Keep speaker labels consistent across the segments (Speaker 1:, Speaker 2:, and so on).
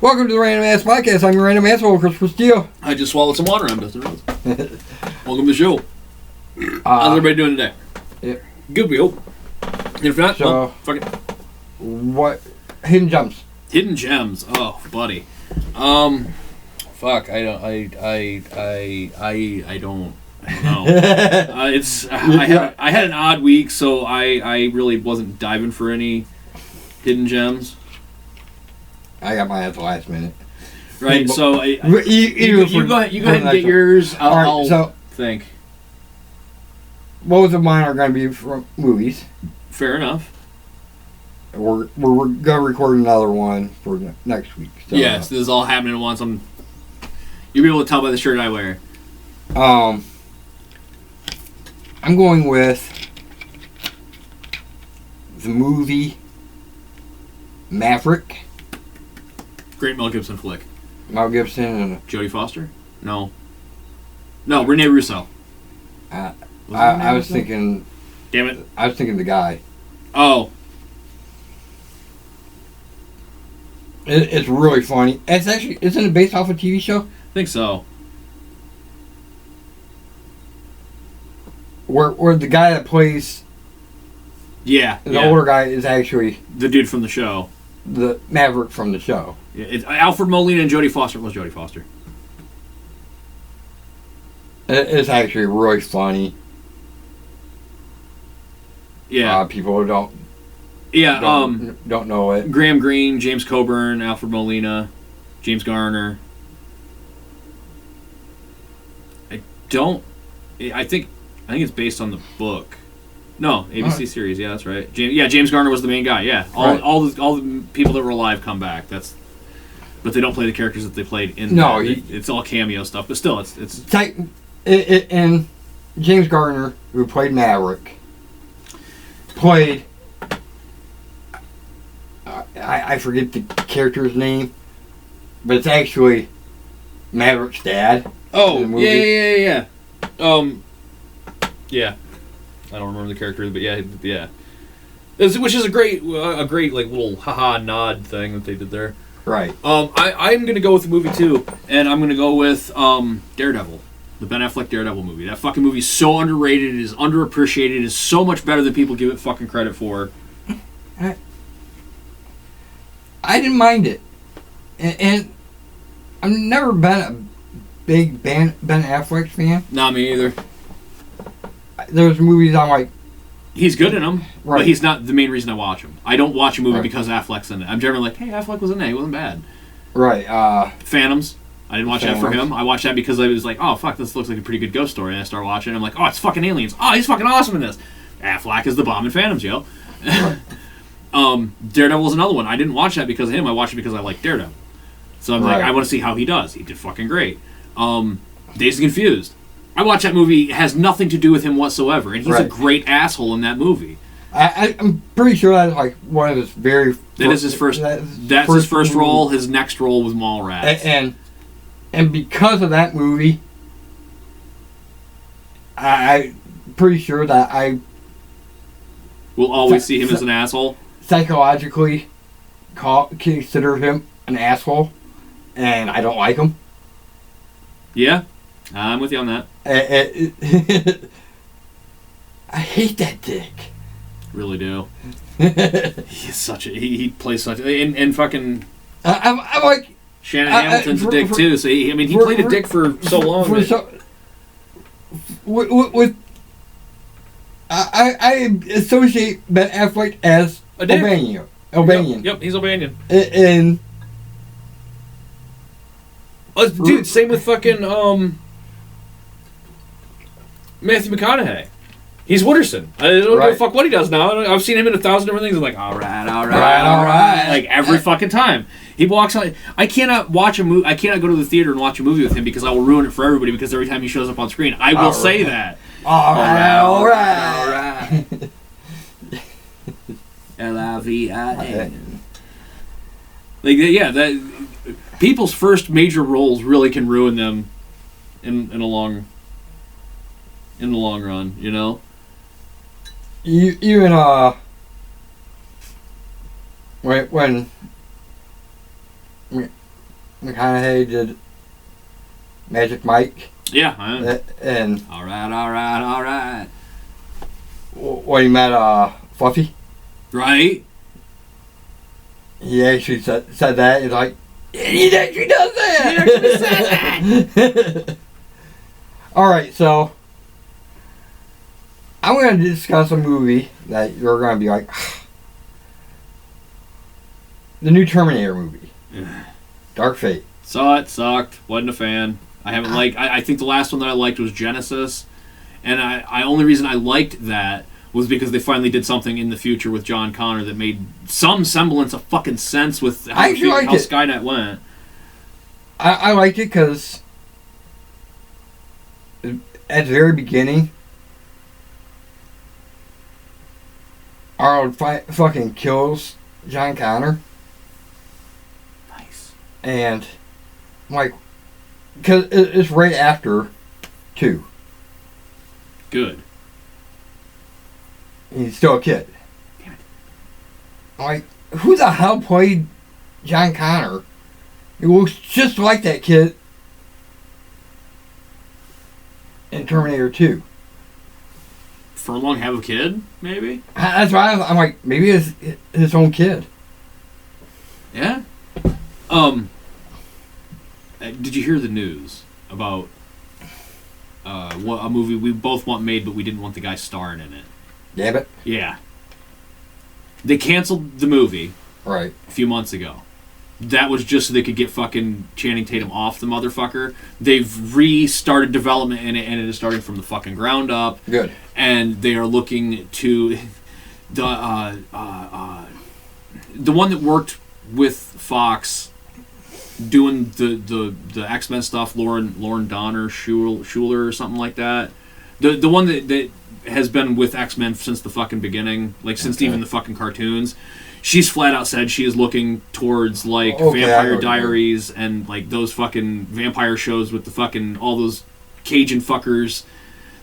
Speaker 1: Welcome to the Random Ass Podcast. I'm your random asshole, Christopher Steele.
Speaker 2: I just swallowed some water. I'm Dustin Rhodes. Welcome to the show. How's everybody doing today?
Speaker 1: Yeah.
Speaker 2: Good, we hope. And if not, well, fuck it.
Speaker 1: What? Hidden gems.
Speaker 2: Hidden gems. Oh, buddy. Fuck. I don't know. I had an odd week, so I really wasn't diving for any hidden gems.
Speaker 1: I got mine at the last minute.
Speaker 2: Right, so you go ahead and get yours. I'll think.
Speaker 1: Both of mine are going to be from movies.
Speaker 2: Fair enough.
Speaker 1: We're going to record another one for next week. So,
Speaker 2: yes, this is all happening at once. You'll be able to tell by the shirt I wear.
Speaker 1: I'm going with the movie Maverick.
Speaker 2: Great Mel Gibson flick.
Speaker 1: Mel Gibson and
Speaker 2: Jodie Foster? No, Rene Russo.
Speaker 1: I was thinking.
Speaker 2: Damn it!
Speaker 1: I was thinking the guy.
Speaker 2: Oh.
Speaker 1: It's really funny. Isn't it based off a TV show?
Speaker 2: I think so.
Speaker 1: Where the guy that plays the older guy is actually
Speaker 2: the dude from the show.
Speaker 1: The Maverick from the show.
Speaker 2: Yeah, it's Alfred Molina and Jodie Foster. It was Jodie Foster.
Speaker 1: It's actually really funny.
Speaker 2: Yeah.
Speaker 1: People don't know it.
Speaker 2: Graham Greene, James Coburn, Alfred Molina, James Garner. I think it's based on the book. No, ABC series. Yeah, that's right. James Garner was the main guy. Yeah, all the people that were alive come back. But they don't play the characters that they played in. No, it's all cameo stuff. But still, it's.
Speaker 1: And James Garner, who played Maverick, played. I forget the character's name, but it's actually Maverick's dad.
Speaker 2: Oh, yeah. Yeah. I don't remember the character, but yeah. Which is a great like little haha nod thing that they did there.
Speaker 1: Right.
Speaker 2: I'm gonna go with the movie too, and I'm gonna go with Daredevil, the Ben Affleck Daredevil movie. That fucking movie is so underrated, it is underappreciated, it is so much better than people give it fucking credit for.
Speaker 1: I didn't mind it, and I've never been a big Ben Affleck fan.
Speaker 2: Not me either.
Speaker 1: There's movies I'm like...
Speaker 2: He's good in them, but he's not the main reason I watch him. I don't watch a movie because Affleck's in it. I'm generally like, hey, Affleck was in it. He wasn't bad.
Speaker 1: Right.
Speaker 2: Phantoms. I didn't watch that for him. I watched that because I was like, oh, fuck, this looks like a pretty good ghost story. And I start watching it. I'm like, oh, it's fucking aliens. Oh, he's fucking awesome in this. Affleck is the bomb in Phantoms, yo. Right. Daredevil's another one. I didn't watch that because of him. I watched it because I like Daredevil. So I'm like, I want to see how he does. He did fucking great. Dazed and Confused. I watched that movie. It has nothing to do with him whatsoever, and he's a great asshole in that movie.
Speaker 1: I'm pretty sure that's like one of his very.
Speaker 2: That is his first. That's his first role. His next role was Mallrats.
Speaker 1: And because of that movie, I'm pretty sure that I
Speaker 2: will always see him as an asshole.
Speaker 1: Psychologically, consider him an asshole, and I don't like him. Yeah.
Speaker 2: I'm with you on that.
Speaker 1: I hate that dick.
Speaker 2: Really do. He's such a... He plays such a... And fucking...
Speaker 1: I'm like...
Speaker 2: Shannon Hamilton's a dick too, so he played a dick for so long.
Speaker 1: I associate Ben Affleck as Albanian.
Speaker 2: Yep, he's Albanian.
Speaker 1: And...
Speaker 2: dude, same with fucking... Matthew McConaughey. He's Wooderson. I don't give a fuck what he does now. I've seen him in 1,000 different things. I'm like, all right. Like, every fucking time. He walks out. I cannot watch a movie. I cannot go to the theater and watch a movie with him because I will ruin it for everybody because every time he shows up on screen, I will say that. All right. L-I-V-I-N. Like, yeah, people's first major roles really can ruin them in the long run, you know?
Speaker 1: Even when McConaughey did Magic Mike.
Speaker 2: Yeah.
Speaker 1: And
Speaker 2: All right.
Speaker 1: when he met Fluffy,
Speaker 2: Right?
Speaker 1: he actually said that. He's like, he actually does that. All right, so I'm going to discuss a movie that you're going to be like, the new Terminator movie, Dark Fate.
Speaker 2: Saw it, sucked, wasn't a fan. I haven't liked. I think the last one that I liked was Genesis, and I only reason I liked that was because they finally did something in the future with John Connor that made some semblance of fucking sense with how Skynet went.
Speaker 1: I liked it because at the very beginning, Arnold fucking kills John Connor.
Speaker 2: Nice.
Speaker 1: And I'm like, because it's right after 2.
Speaker 2: Good.
Speaker 1: He's still a kid.
Speaker 2: Damn it.
Speaker 1: I'm like, who the hell played John Connor? He looks just like that kid in Terminator 2.
Speaker 2: Furlong have a kid, maybe?
Speaker 1: That's why I'm like, maybe it's his own kid.
Speaker 2: Yeah. Did you hear the news about what a movie we both want made, but we didn't want the guy starring in it?
Speaker 1: Damn it.
Speaker 2: Yeah. They canceled the movie
Speaker 1: Right.
Speaker 2: a few months ago. That was just so they could get fucking Channing Tatum off the motherfucker. They've restarted development in it, and it is starting from the fucking ground up.
Speaker 1: Good.
Speaker 2: And they are looking to the one that worked with Fox doing the X-Men stuff, Lauren Donner Schuler or something like that. The one that has been with X-Men since the fucking beginning, like since even the fucking cartoons. She's flat out said she is looking towards like Vampire Diaries and like those fucking vampire shows with the fucking all those Cajun fuckers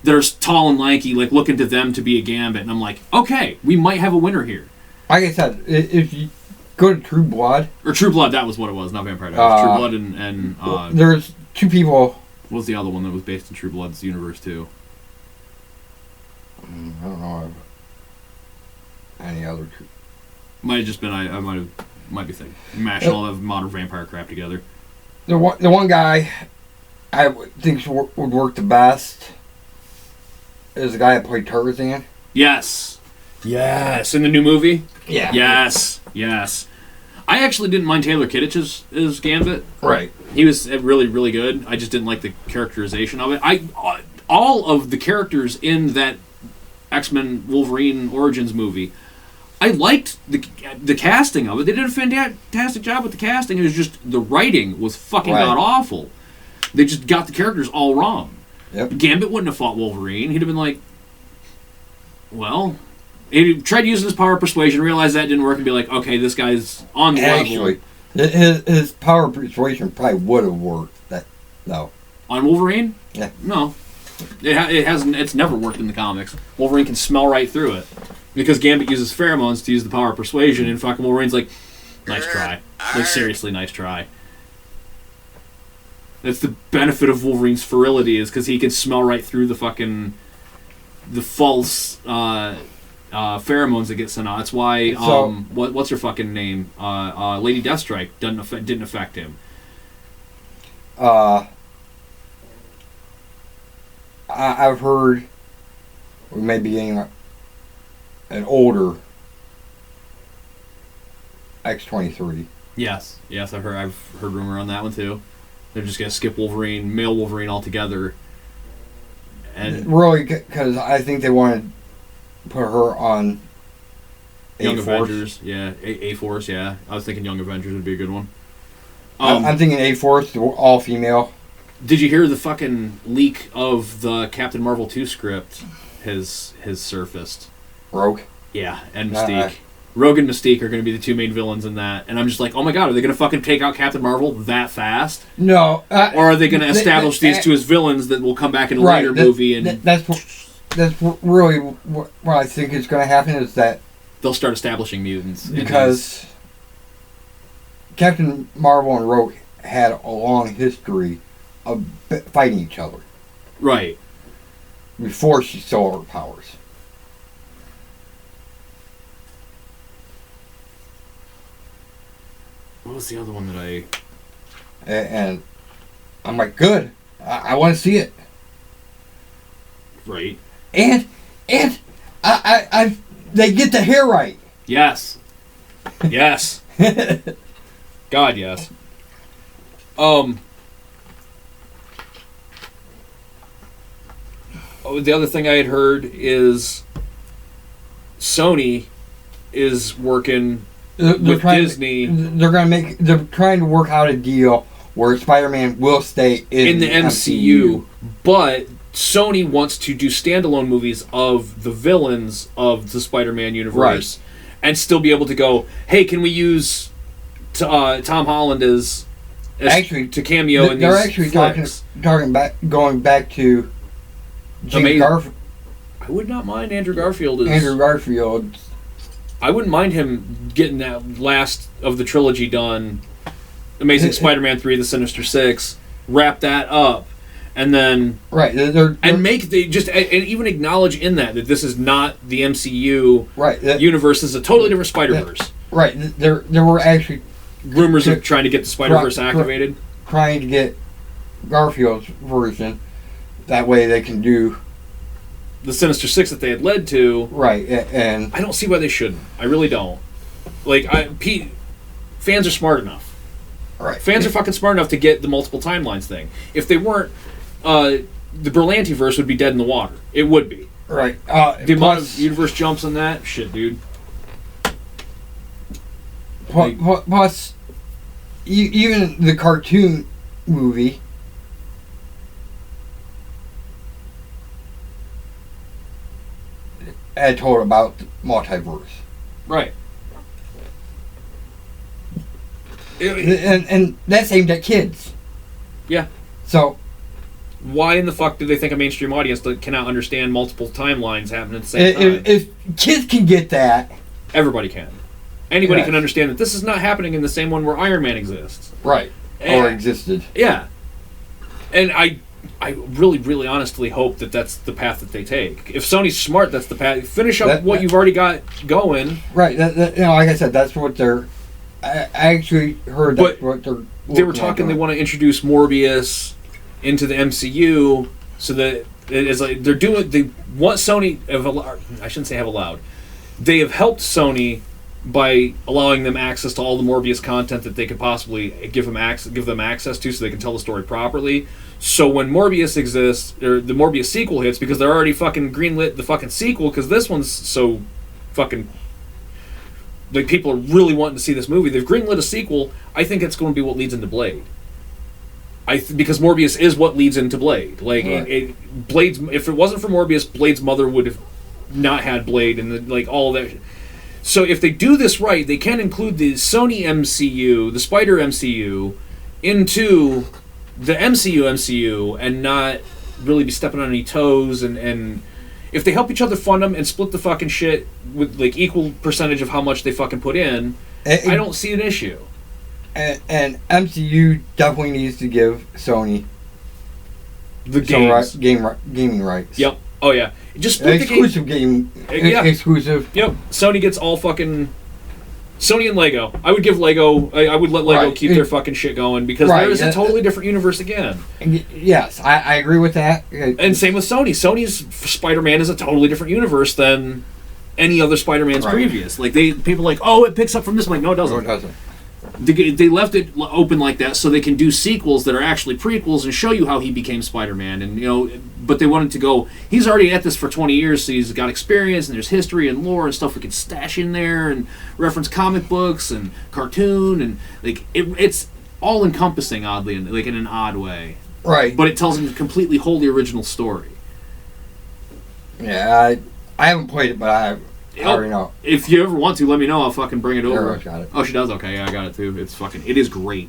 Speaker 2: that are tall and lanky, like looking to them to be a Gambit. And I'm like, okay, we might have a winner here.
Speaker 1: Like I said, if you go to True Blood,
Speaker 2: that was what it was, not Vampire Diaries. True Blood and
Speaker 1: there's 2 people.
Speaker 2: What was the other one that was based in True Blood's universe too?
Speaker 1: I don't know any other two.
Speaker 2: Might have just been I might be thinking mashing all that modern vampire crap together.
Speaker 1: The one guy I think would work the best is the guy that played Tarzan.
Speaker 2: Yes, in the new movie.
Speaker 1: Yeah.
Speaker 2: Yes. I actually didn't mind Taylor Kittich's as Gambit.
Speaker 1: Right.
Speaker 2: He was really, really good. I just didn't like the characterization of it. All of the characters in that X-Men Wolverine Origins movie, I liked the casting of it. They did a fantastic job with the casting. It was just the writing was fucking god awful. They just got the characters all wrong.
Speaker 1: Yep.
Speaker 2: Gambit wouldn't have fought Wolverine. He'd have been like, well, he tried using his power of persuasion, realized that didn't work, and be like, okay, this guy's on the level.
Speaker 1: His power of persuasion probably would have worked. No.
Speaker 2: On Wolverine?
Speaker 1: Yeah.
Speaker 2: No. It hasn't. It's never worked in the comics. Wolverine can smell right through it. Because Gambit uses pheromones to use the power of persuasion, and fucking Wolverine's like, nice try. Like, seriously, nice try. That's the benefit of Wolverine's virility, is because he can smell right through the false pheromones that get sent out. That's why, what's her fucking name? Lady Deathstrike didn't affect him.
Speaker 1: I've heard we may be getting an older X-23.
Speaker 2: Yes, I've heard rumor on that one too. They're just gonna skip Wolverine, male Wolverine altogether. And
Speaker 1: really, because I think they wanted to put her on
Speaker 2: Young
Speaker 1: A-Force.
Speaker 2: Avengers, yeah, A-Force, yeah. I was thinking Young Avengers would be a good one.
Speaker 1: I'm thinking A-Force, all female.
Speaker 2: Did you hear the fucking leak of the Captain Marvel 2 script? Has surfaced.
Speaker 1: Rogue?
Speaker 2: Yeah, and Mystique. Rogue and Mystique are going to be the 2 main villains in that. And I'm just like, oh my god, are they going to fucking take out Captain Marvel that fast?
Speaker 1: No.
Speaker 2: Or are they going to establish these 2 as villains that will come back in a later movie? And
Speaker 1: that's really what I think is going to happen, is that
Speaker 2: they'll start establishing mutants.
Speaker 1: Because Captain Marvel and Rogue had a long history of fighting each other
Speaker 2: Right.
Speaker 1: before she saw her powers.
Speaker 2: What was the other one that I...
Speaker 1: And I'm like, good. I want to see it.
Speaker 2: Right.
Speaker 1: And they get the hair right.
Speaker 2: Yes. Yes. God, yes. The other thing I had heard is Sony is working with Disney
Speaker 1: They're trying to work out a deal where Spider-Man will stay
Speaker 2: in the MCU, but Sony wants to do standalone movies of the villains of the Spider-Man universe, and still be able to go, hey, can we use Tom Holland as
Speaker 1: actually
Speaker 2: to cameo in these
Speaker 1: they're actually going back to James Garfield.
Speaker 2: I would not mind Andrew Garfield as
Speaker 1: Andrew Garfield.
Speaker 2: I wouldn't mind him getting that last of the trilogy done. Amazing Spider-Man 3, The Sinister Six, wrap that up, and then and even acknowledge in that this is not the MCU universe. This is a totally different Spider-Verse.
Speaker 1: There were actually
Speaker 2: rumors of trying to get the Spider-Verse activated,
Speaker 1: trying to get Garfield's version. That way they can do
Speaker 2: the Sinister Six that they had led to.
Speaker 1: Right, and
Speaker 2: I don't see why they shouldn't. I really don't. Fans are smart enough.
Speaker 1: Right.
Speaker 2: Fans are fucking smart enough to get the multiple timelines thing. If they weren't, the Berlanti-verse would be dead in the water. It would be.
Speaker 1: Right.
Speaker 2: The amount of universe jumps on that, shit, dude.
Speaker 1: Plus, even the cartoon movie had told about multiverse.
Speaker 2: Right.
Speaker 1: And that's aimed at kids.
Speaker 2: Yeah.
Speaker 1: So,
Speaker 2: why in the fuck do they think a mainstream audience that cannot understand multiple timelines happening at the same time?
Speaker 1: If kids can get that,
Speaker 2: everybody can. Anybody can understand that this is not happening in the same one where Iron Man exists.
Speaker 1: Right. Or existed.
Speaker 2: Yeah. And I really, really honestly hope that that's the path that they take. If Sony's smart, that's the path. Finish up what you've already got going.
Speaker 1: Right. Like I said, that's what they're... I actually heard that's what they're...
Speaker 2: They were talking they want to introduce Morbius into the MCU so that it is like they want Sony... I shouldn't say have allowed. They have helped Sony by allowing them access to all the Morbius content that they could possibly give them access to so they can tell the story properly. So when Morbius exists, or the Morbius sequel hits, because they're already fucking greenlit the fucking sequel, because this one's so fucking... Like, people are really wanting to see this movie. They've greenlit a sequel. I think it's going to be what leads into Blade. Because Morbius is what leads into Blade. Like, Blade's... If it wasn't for Morbius, Blade's mother would have not had Blade, and all that... So if they do this right, they can include the Sony MCU, the Spider MCU, into the MCU, and not really be stepping on any toes. And if they help each other fund them and split the fucking shit with equal percentage of how much they fucking put in, I don't see an issue.
Speaker 1: And MCU definitely needs to give Sony
Speaker 2: the
Speaker 1: gaming rights.
Speaker 2: Yep. Oh yeah. Just split
Speaker 1: exclusive game. Exclusive.
Speaker 2: Yep. Sony gets all fucking... Sony and Lego. I would give Lego... I would let Lego keep their fucking shit going, because there is a totally different universe again.
Speaker 1: Yes, I agree with that.
Speaker 2: And same with Sony. Sony's Spider-Man is a totally different universe than any other Spider-Man's previous. People are like, oh, it picks up from this. I'm like, no, it doesn't.
Speaker 1: No, it doesn't.
Speaker 2: They left it open like that so they can do sequels that are actually prequels and show you how he became Spider-Man. And but they wanted to go, he's already at this for 20 years, so he's got experience, and there's history and lore and stuff we can stash in there, and reference comic books and cartoon, and it's all encompassing, oddly, in an odd way.
Speaker 1: Right.
Speaker 2: But it tells a completely wholly original story.
Speaker 1: Yeah, I haven't played it, but I already know.
Speaker 2: If you ever want to, let me know. I'll fucking bring it over.
Speaker 1: Got it.
Speaker 2: Oh, she does? Okay, yeah, I got it too. It is great.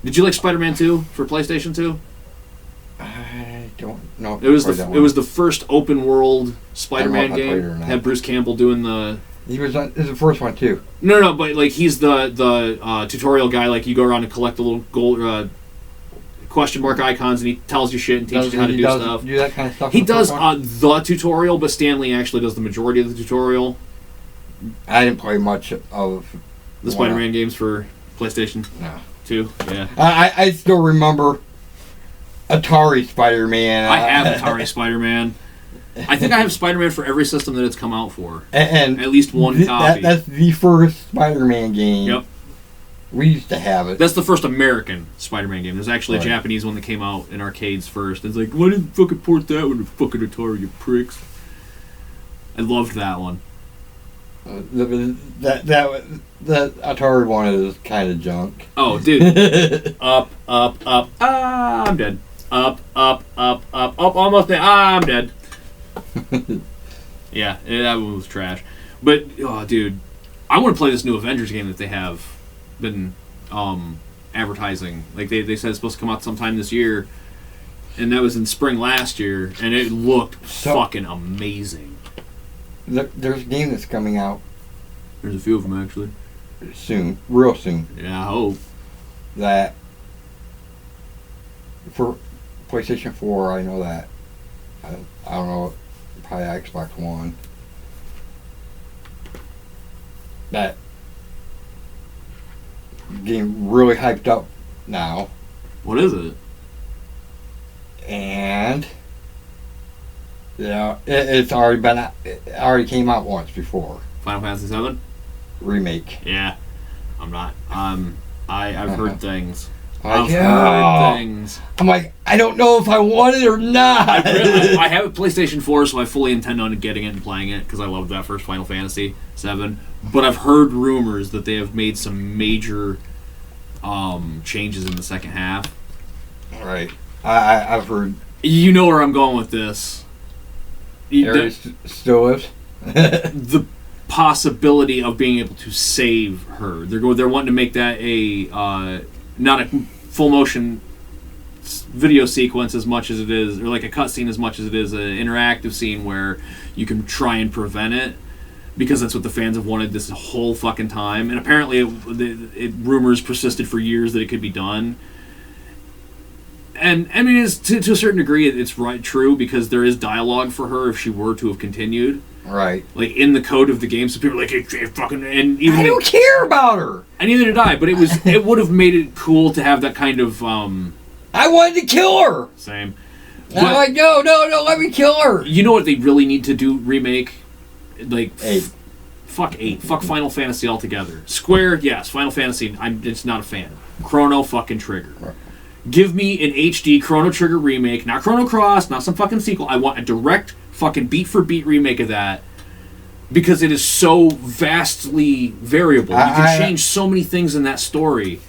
Speaker 2: Did you like Spider-Man 2 for PlayStation 2?
Speaker 1: I don't know.
Speaker 2: It was the first open world Spider-Man game. Had Bruce Campbell doing the
Speaker 1: He was on. This is the first one too.
Speaker 2: No, but like he's the tutorial guy. Like you go around and collect the little gold question mark icons, and he tells you shit and teaches you how to do stuff.
Speaker 1: Do that kind of stuff.
Speaker 2: He does the tutorial, but Stanley actually does the majority of the tutorial.
Speaker 1: I didn't play much of
Speaker 2: the Spider-Man games for PlayStation.
Speaker 1: No.
Speaker 2: 2. Yeah.
Speaker 1: I still remember Atari Spider-Man.
Speaker 2: I have Atari Spider-Man. I think I have Spider-Man for every system that it's come out for.
Speaker 1: And
Speaker 2: at least one copy.
Speaker 1: That's the first Spider-Man game.
Speaker 2: Yep.
Speaker 1: We used to have it.
Speaker 2: That's the first American Spider-Man game. There's actually a Japanese one that came out in arcades first. It's like, why didn't you fucking port that one to fucking Atari, you pricks? I loved that one.
Speaker 1: The Atari one is kind of junk.
Speaker 2: Oh, dude. Up. Ah, I'm dead. Up. Almost dead. Ah, I'm dead. Yeah, that one was trash. But, oh, dude, I want to play this new Avengers game that they have been advertising. Like, they said it's supposed to come out sometime this year, and that was in spring last year, and it looked fucking amazing.
Speaker 1: There's a game that's coming out.
Speaker 2: There's a few of them, actually.
Speaker 1: Soon. Real soon.
Speaker 2: Yeah, I hope.
Speaker 1: That, for PlayStation 4, I know that. I don't know, probably Xbox One. That game really hyped up now.
Speaker 2: What is it?
Speaker 1: And yeah, it's already been out. It already came out once before.
Speaker 2: Final Fantasy VII
Speaker 1: remake.
Speaker 2: Yeah, I'm not. I've heard things.
Speaker 1: I'm like, I don't know if I want it or not.
Speaker 2: I have a PlayStation 4, so I fully intend on getting it and playing it because I loved that first Final Fantasy VII. But I've heard rumors that they have made some major changes in the second half.
Speaker 1: Right. I've heard.
Speaker 2: You know where I'm going with this.
Speaker 1: Still lives.
Speaker 2: The possibility of being able to save her. They're wanting to make that a not a full motion video sequence as much as it is, or like a cutscene as much as it is an interactive scene where you can try and prevent it, because that's what the fans have wanted this whole fucking time. And apparently rumors persisted for years that it could be done. And I mean, it's, to a certain degree, it's true, because there is dialogue for her if she were to have continued.
Speaker 1: Right.
Speaker 2: Like in the code of the game, so people are like, hey, fucking, and even
Speaker 1: I don't care about her.
Speaker 2: And neither did I, but it would have made it cool to have that kind of.
Speaker 1: I wanted to kill her.
Speaker 2: Same.
Speaker 1: I'm like, no, let me kill her.
Speaker 2: You know what they really need to do? Remake, like
Speaker 1: 8.
Speaker 2: Fuck 8. Fuck Final Fantasy altogether. Square, yes. Final Fantasy, I'm just not a fan. Chrono fucking Trigger. Right. Give me an HD Chrono Trigger remake, not Chrono Cross, not some fucking sequel. I want a direct fucking beat-for-beat remake of that, because it is so vastly variable. You can change so many things in that story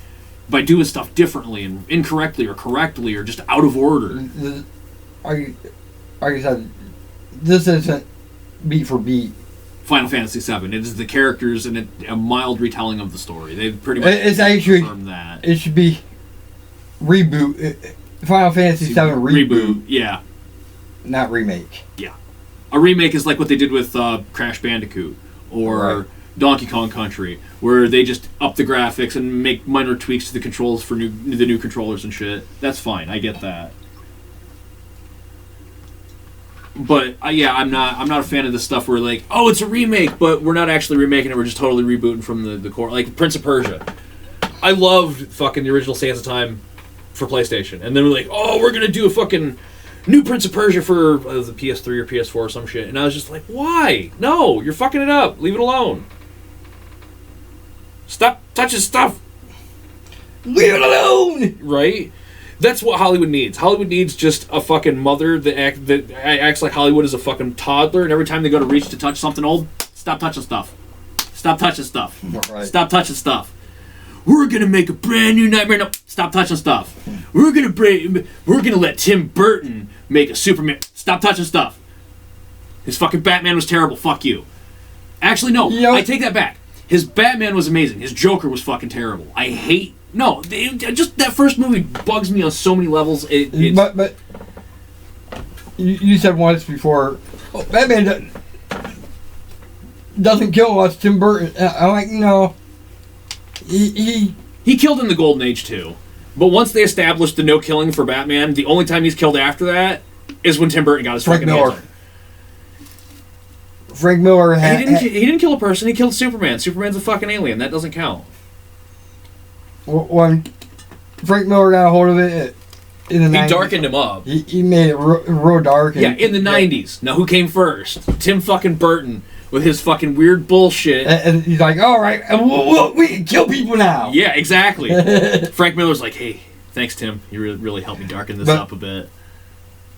Speaker 2: by doing stuff differently and incorrectly or correctly or just out of order.
Speaker 1: Like I said, this isn't beat-for-beat
Speaker 2: Final Fantasy VII. It is the characters and a mild retelling of the story. They've pretty much confirmed that.
Speaker 1: It should be reboot. Final Fantasy VII reboot.
Speaker 2: Yeah.
Speaker 1: Not remake.
Speaker 2: Yeah. A remake is like what they did with Crash Bandicoot or Donkey Kong Country, where they just up the graphics and make minor tweaks to the controls for the new controllers and shit. That's fine. I get that. But yeah, I'm not a fan of this stuff where like, oh, it's a remake, but we're not actually remaking it. We're just totally rebooting from the core. Like Prince of Persia. I loved fucking the original Sands of Time for PlayStation, and then we're like, oh, we're gonna do a fucking new Prince of Persia for the PS3 or PS4 or some shit. And I was just like, why? No, you're fucking it up. Leave it alone. Stop touching stuff.
Speaker 1: Leave it alone.
Speaker 2: Right? That's what Hollywood needs. Hollywood needs just a fucking mother that acts like Hollywood is a fucking toddler, and every time they go to reach to touch something old, stop touching stuff. Stop touching stuff.
Speaker 1: Right.
Speaker 2: Stop touching stuff. We're gonna make a brand new Nightmare. No, stop touching stuff. We're gonna let Tim Burton make a Superman. Stop touching stuff. His fucking Batman was terrible. Fuck you. Actually, no. Yep. I take that back. His Batman was amazing. His Joker was fucking terrible. I hate. No, just that first movie bugs me on so many levels.
Speaker 1: But you said once before, Batman. doesn't kill us, Tim Burton. I'm like, no. He
Speaker 2: killed in the Golden Age too. But once they established the no killing for Batman, the only time he's killed after that is when Tim Burton got his fucking hands on him.
Speaker 1: Frank Miller
Speaker 2: he didn't kill a person. He killed Superman. Superman's a fucking alien. That doesn't count.
Speaker 1: When Frank Miller got a hold of it in the 90s,
Speaker 2: he darkened him up.
Speaker 1: He made it real dark.
Speaker 2: Yeah, in the 90s. Now, who came first? Tim fucking Burton with his fucking weird bullshit.
Speaker 1: And he's like, all right, we can kill people now.
Speaker 2: Yeah, exactly. Frank Miller's like, hey, thanks, Tim. You really helped me darken this up a bit.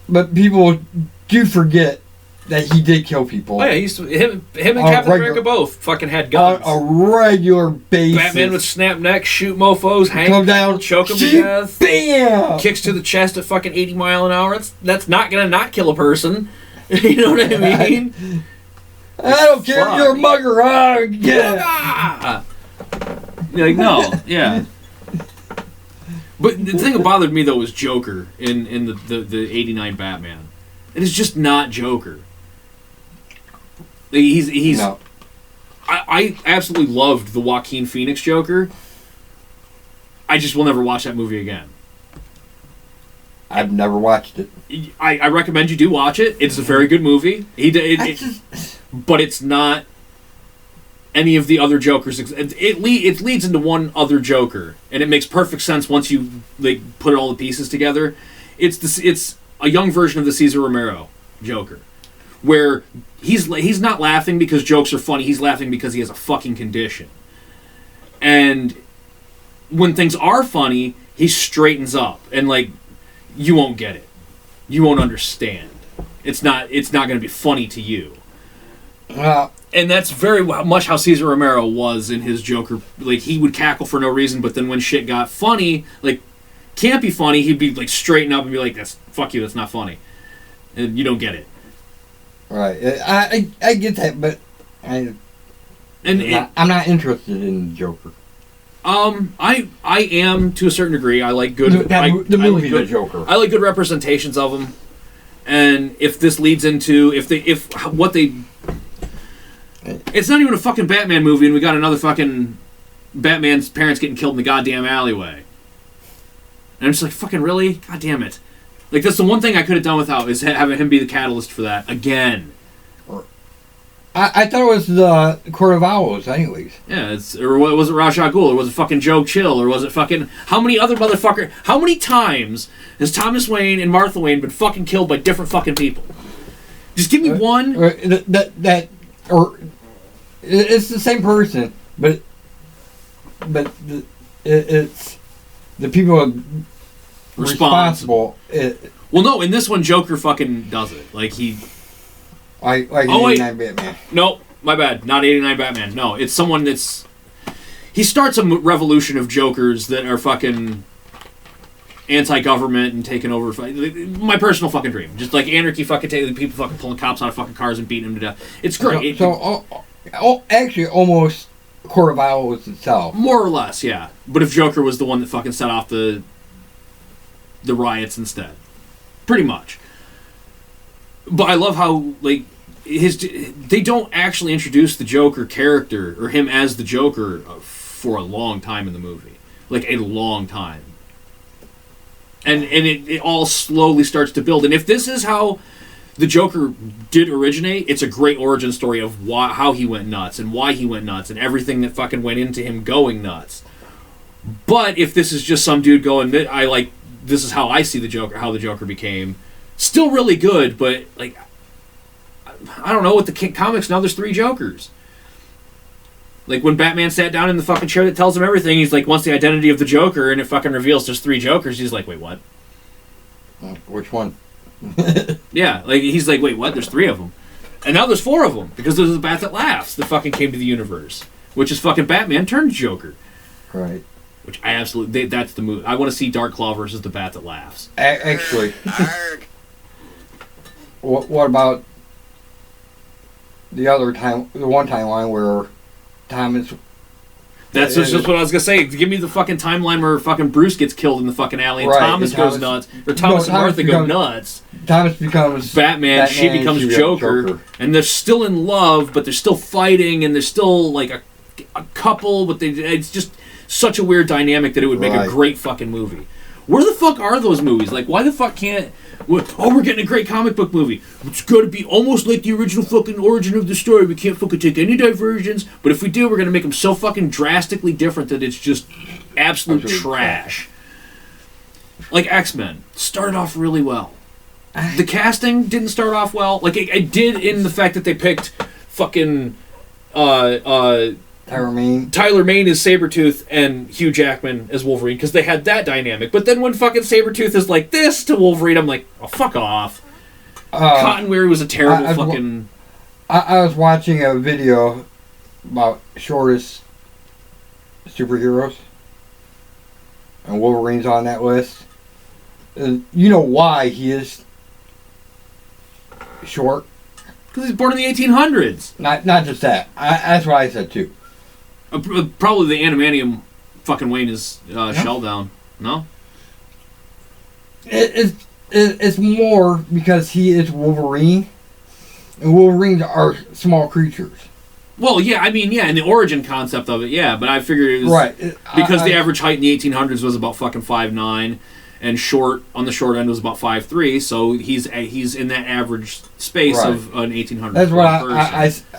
Speaker 1: But people do forget that he did kill people.
Speaker 2: Oh yeah, him and Captain America both fucking had guns.
Speaker 1: On a regular basis.
Speaker 2: Batman would snap necks, shoot mofos, hang
Speaker 1: come down,
Speaker 2: choke them to death.
Speaker 1: Bam!
Speaker 2: Kicks to the chest at fucking 80 miles an hour. That's not gonna not kill a person. You know what I mean?
Speaker 1: I don't care if you're a mugger.
Speaker 2: Yeah. Like, no, yeah. But the thing that bothered me though was Joker in the 89 Batman. It is just not Joker. He's no. I absolutely loved the Joaquin Phoenix Joker. I just will never watch that movie again.
Speaker 1: I've never watched it.
Speaker 2: I recommend you do watch it. It's a very good movie. But it's not any of the other Jokers. It leads into one other Joker, and it makes perfect sense once you put all the pieces together. It's a young version of the Cesar Romero Joker, where he's not laughing because jokes are funny. He's laughing because he has a fucking condition. And when things are funny, he straightens up, and you won't get it. You won't understand. It's not going to be funny to you. And that's very much how Cesar Romero was in his Joker. He would cackle for no reason, but then when shit got funny, can't be funny, he'd be straighten up and be like, "That's fuck you. That's not funny," and you don't get it.
Speaker 1: Right. I get that, but I'm not interested in Joker.
Speaker 2: I am to a certain degree. I like good
Speaker 1: the Joker.
Speaker 2: I like good representations of him, and if this leads into it's not even a fucking Batman movie, and we got another fucking Batman's parents getting killed in the goddamn alleyway. And I'm just like, fucking really? God damn it. That's the one thing I could have done without, is having him be the catalyst for that again.
Speaker 1: I thought it was the Court of Owls, anyways.
Speaker 2: Yeah, or was it Ra's al Ghul, or was it fucking Joe Chill, or was it fucking... How many times has Thomas Wayne and Martha Wayne been fucking killed by different fucking people? Just give me one...
Speaker 1: It's the same person, but it's the people responsible.
Speaker 2: Well, no, in this one, Joker fucking does it.
Speaker 1: Like 89 Batman.
Speaker 2: No, my bad. Not 89 Batman. No, it's someone that's... He starts a revolution of Jokers that are fucking anti-government and taking over... My personal fucking dream. Just anarchy fucking taking people fucking pulling cops out of fucking cars and beating them to death. It's great.
Speaker 1: Actually, almost Court of Owls itself.
Speaker 2: More or less, yeah. But if Joker was the one that fucking set off the riots instead. Pretty much. But I love how, they don't actually introduce the Joker character, or him as the Joker, for a long time in the movie. A long time. And it all slowly starts to build. And if this is how the Joker did originate, it's a great origin story of how he went nuts, and why he went nuts, and everything that fucking went into him going nuts. But if this is just some dude going, this is how I see the Joker, how the Joker became... Still really good, but, I don't know, with the comics now there's 3 Jokers. When Batman sat down in the fucking chair that tells him everything, he's wants the identity of the Joker, and it fucking reveals there's 3 Jokers. He's like, wait, what?
Speaker 1: Which one?
Speaker 2: Yeah, he's like, wait, what? There's 3 of them. And now there's 4 of them, because there's the Bat that laughs that fucking came to the universe. Which is fucking Batman turned Joker.
Speaker 1: Right.
Speaker 2: Which I absolutely... That's the move. I want to see Dark Claw versus the Bat that laughs.
Speaker 1: Actually... What about the one timeline where Thomas
Speaker 2: That's just what I was gonna say. Give me the fucking timeline where fucking Bruce gets killed in the fucking alley and
Speaker 1: Right,
Speaker 2: Thomas goes nuts. Or Thomas and Martha go nuts.
Speaker 1: Thomas becomes
Speaker 2: Batman, she becomes Joker. And they're still in love, but they're still fighting, and they're still like a couple, but it's just such a weird dynamic that it would make a great fucking movie. Where the fuck are those movies? Like, why the fuck can't... Oh, we're getting a great comic book movie. It's got to be almost like the original fucking origin of the story. We can't fucking take any diversions. But if we do, we're going to make them so fucking drastically different that it's just absolute trash. Like X-Men. Started off really well. The casting didn't start off well. Like, it did in the fact that they picked fucking... Tyler Mane as Sabretooth and Hugh Jackman as Wolverine, because they had that dynamic. But then when fucking Sabretooth is like this to Wolverine, I'm like, oh, fuck off. Cotton Weary was a terrible fucking...
Speaker 1: I was watching a video about shortest superheroes, and Wolverine's on that list. You know why he is short?
Speaker 2: Because he's born in the 1800s.
Speaker 1: Not just that. That's what I said, too.
Speaker 2: Probably the adamantium fucking weighing his shell down. No?
Speaker 1: It's more because he is Wolverine, and Wolverines are small creatures.
Speaker 2: Well, yeah, I mean, yeah, in the origin concept of it, yeah, but I figured it was... Because the average height in the 1800s was about fucking 5'9", and on the short end was about 5'3", so he's in that average space of an 1800s.
Speaker 1: That's what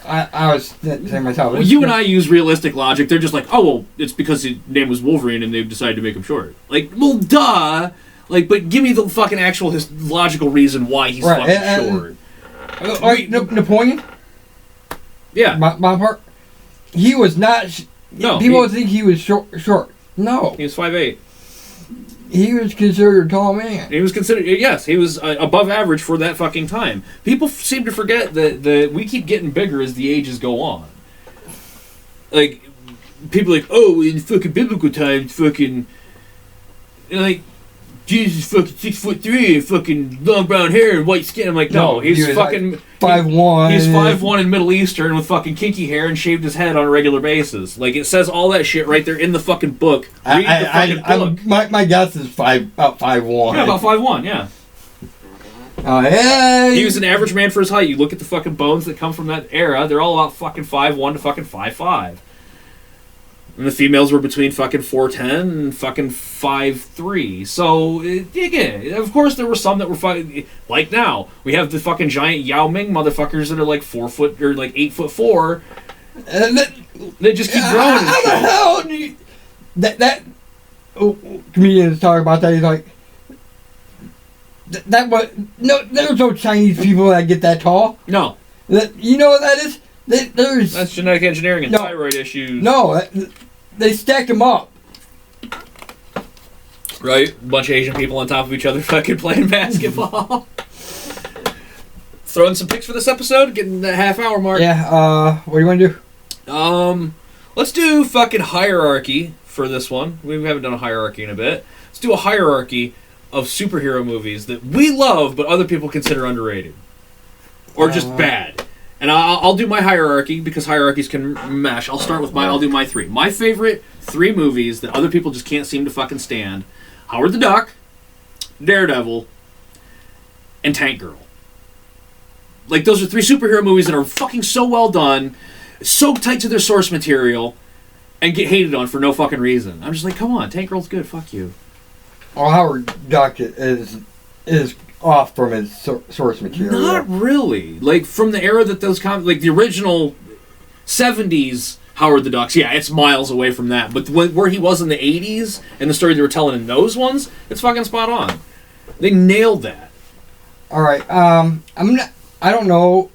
Speaker 1: I was saying myself.
Speaker 2: Well, you and I use realistic logic. They're just like, oh, well, it's because his name was Wolverine and they've decided to make him short. Like, well, duh! Like, but give me the fucking actual logical reason why he's fucking short.
Speaker 1: Napoleon?
Speaker 2: Yeah.
Speaker 1: Bonaparte? He was not... People think he was short. No.
Speaker 2: He was 5'8".
Speaker 1: He was considered a tall man.
Speaker 2: He was considered, yes, he was above average for that fucking time. People seem to forget that we keep getting bigger as the ages go on. Like, people are like, oh, in fucking biblical times, fucking, like, Jesus fucking 6'3" and fucking long brown hair and white skin. I'm like, no, he's fucking...
Speaker 1: Like 5'1".
Speaker 2: He's 5'1" in Middle Eastern with fucking kinky hair and shaved his head on a regular basis. Like, it says all that shit right there in the fucking book. Read the fucking book.
Speaker 1: My guess is about 5'1".
Speaker 2: Yeah, about 5'1", yeah.
Speaker 1: Hey.
Speaker 2: He was an average man for his height. You look at the fucking bones that come from that era, they're all about fucking 5'1" to fucking 5'5". And the females were between fucking 4'10" and fucking 5'3". So, yeah, of course there were some that were fucking... Like now, we have the fucking giant Yao Ming motherfuckers that are like 4 foot, or like 8'4". And they just keep growing and
Speaker 1: how
Speaker 2: shit.
Speaker 1: the hell do you... That comedians talk about that, he's like... There's no Chinese people that get that tall.
Speaker 2: No.
Speaker 1: You know what that is?
Speaker 2: That's genetic engineering and thyroid issues.
Speaker 1: No, they stack them up.
Speaker 2: Right? A bunch of Asian people on top of each other fucking playing basketball. Throwing some picks for this episode, getting the half-hour mark.
Speaker 1: Yeah, what do you want to
Speaker 2: do? Let's do fucking hierarchy for this one. We haven't done a hierarchy in a bit. Let's do a hierarchy of superhero movies that we love but other people consider underrated. Or just bad. And I'll do my hierarchy because hierarchies can mesh. I'll start with I'll do my 3. My favorite 3 movies that other people just can't seem to fucking stand: Howard the Duck, Daredevil, and Tank Girl. Like, those are 3 superhero movies that are fucking so well done, so tight to their source material, and get hated on for no fucking reason. I'm just like, come on, Tank Girl's good, fuck you.
Speaker 1: Well, Howard Duck is off from his source material.
Speaker 2: Not really. Like, from the era that those like the original 70s Howard the Ducks, yeah, it's miles away from that. But where he was in the 80s and the story they were telling in those ones, it's fucking spot on. They nailed that.
Speaker 1: All right. I don't know.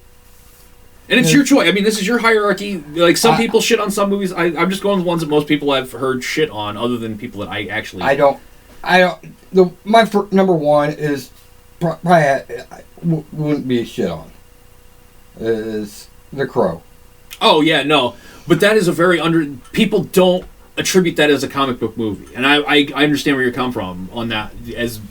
Speaker 2: And it's your choice. I mean, this is your hierarchy. Like, some people shit on some movies. I'm just going with the ones that most people have heard shit on, other than people that I actually...
Speaker 1: My number 1 is... Probably wouldn't be a shit on. Is The Crow. Oh,
Speaker 2: yeah, no. But that is a very people don't attribute that as a comic book movie. And I understand where you're coming from on that. As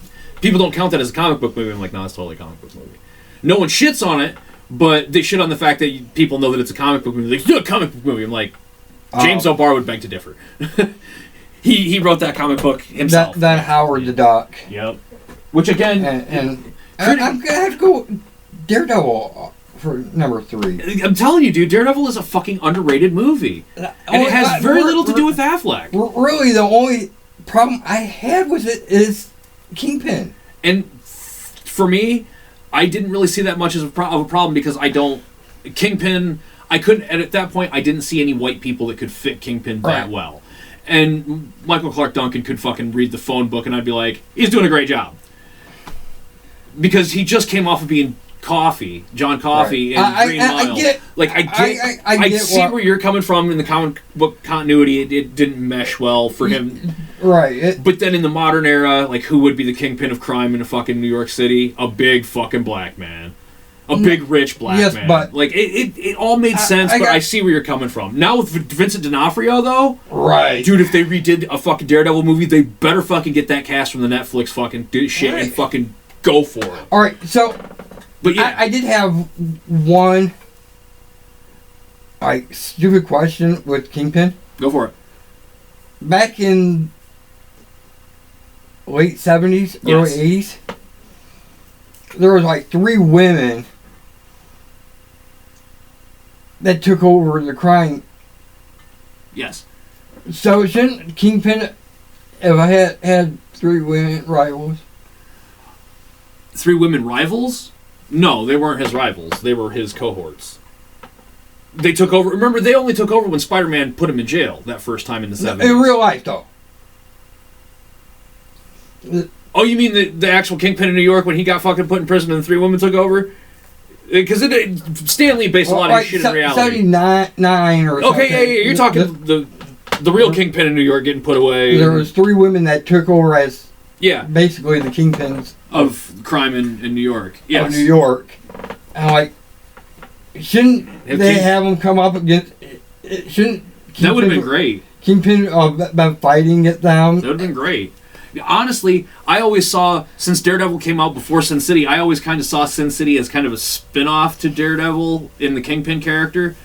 Speaker 2: people don't count that as a comic book movie. I'm like, no, it's totally a comic book movie. No one shits on it, but they shit on the fact that people know that it's a comic book movie. Like, it's not a comic book movie. I'm like, James O'Barr would beg to differ. he wrote that comic book himself.
Speaker 1: That Howard the Duck.
Speaker 2: Yep. Which again,
Speaker 1: and I'm gonna have to go Daredevil for number 3.
Speaker 2: I'm telling you, dude, Daredevil is a fucking underrated movie, and it has very little to do with Affleck.
Speaker 1: Really, the only problem I had with it is Kingpin.
Speaker 2: And for me, I didn't really see that much as a problem because Kingpin. I couldn't, and at that point, I didn't see any white people that could fit Kingpin that well. And Michael Clark Duncan could fucking read the phone book, and I'd be like, he's doing a great job. Because he just came off of being John Coffey in Green Mile. I see where you're coming from in the comic book continuity. It didn't mesh well for him.
Speaker 1: Right.
Speaker 2: But then in the modern era, like, who would be the kingpin of crime in a fucking New York City? A big fucking black man. A big, rich black man. But like, it all made sense, but I see where you're coming from. Now with Vincent D'Onofrio, though...
Speaker 1: Right.
Speaker 2: Dude, if they redid a fucking Daredevil movie, they better fucking get that cast from the Netflix fucking shit and fucking go for it.
Speaker 1: Alright, so... But yeah. I did have one... stupid question with Kingpin.
Speaker 2: Go for it.
Speaker 1: Back in late 70s, early 80s, there was like 3 women that took over the crime.
Speaker 2: Yes.
Speaker 1: So shouldn't Kingpin, if I had 3 women rivals?
Speaker 2: 3 women rivals? No, they weren't his rivals. They were his cohorts. They took over. Remember, they only took over when Spider-Man put him in jail that first time in the 70s.
Speaker 1: In real life, though.
Speaker 2: Oh, you mean the actual Kingpin in New York when he got fucking put in prison and 3 women took over? Because Stan Lee based a lot of his shit in reality.
Speaker 1: 79 or something.
Speaker 2: Okay, yeah. You're talking the real Kingpin in New York getting put away.
Speaker 1: There was 3 women that took over as basically the kingpins
Speaker 2: of crime in New York. Yes.
Speaker 1: Of New York. And like, shouldn't they have them come up against... Shouldn't Kingpin,
Speaker 2: that would have been great.
Speaker 1: Kingpin been fighting it down?
Speaker 2: That would have been great. Honestly, I always saw, since Daredevil came out before Sin City, I always kind of saw Sin City as kind of a spin-off to Daredevil in the Kingpin character.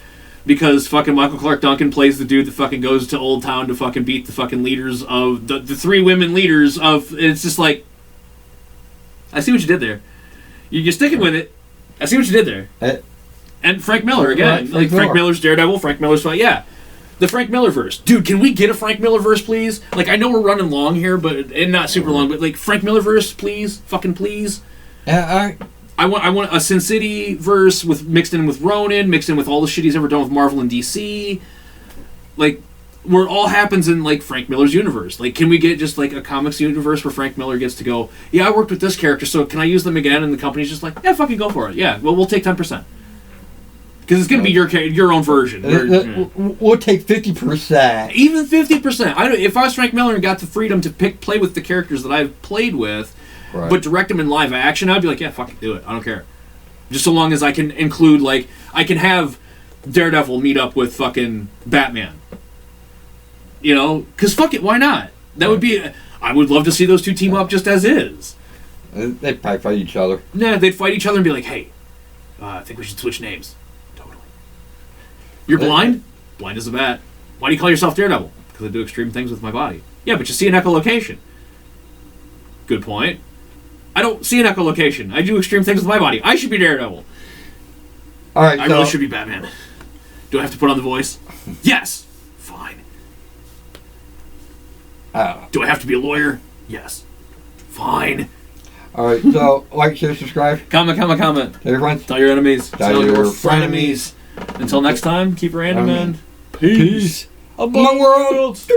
Speaker 2: Because fucking Michael Clark Duncan plays the dude that fucking goes to Old Town to fucking beat the fucking leaders of... The 3 women leaders of... It's just like... I see what you did there. You're sticking with it. I see what you did there. And Frank Miller, again. Frank Miller's Daredevil, Frank Miller's... Yeah. The Frank Miller verse. Dude, can we get a Frank Miller verse, please? Like, I know we're running long here, and not super long, but like, Frank Miller verse, please? Fucking please?
Speaker 1: I
Speaker 2: want a Sin City verse mixed in with Ronin, mixed in with all the shit he's ever done with Marvel and DC. Like, where it all happens in, like, Frank Miller's universe. Like, can we get just, like, a comics universe where Frank Miller gets to go, yeah, I worked with this character, so can I use them again? And the company's just like, yeah, fucking go for it. Yeah, well, we'll take 10%. Because it's going to be your own version.
Speaker 1: We'll take 50%.
Speaker 2: Even 50%. If I was Frank Miller and got the freedom to play with the characters that I've played with, but direct them in live action, I'd be like, yeah, fucking do it. I don't care. Just so long as I can include, like, I can have Daredevil meet up with fucking Batman. You know? Because fuck it, why not? That would be... I would love to see those 2 team up just as is.
Speaker 1: They'd probably fight each other.
Speaker 2: Nah, they'd fight each other and be like, hey, I think we should switch names. You're blind? Blind as a bat. Why do you call yourself Daredevil? Because I do extreme things with my body. Yeah, but you see an echolocation. Good point. I don't see an echolocation. I do extreme things with my body. I should be Daredevil.
Speaker 1: Alright,
Speaker 2: I really should be Batman. Do I have to put on the voice? Yes! Fine. Do I have to be a lawyer? Yes. Fine.
Speaker 1: Alright, so, like, share, subscribe.
Speaker 2: Comment.
Speaker 1: Tell your friends.
Speaker 2: Tell your enemies.
Speaker 1: Tell your frenemies.
Speaker 2: Until next time, keep random and peace
Speaker 1: among worlds.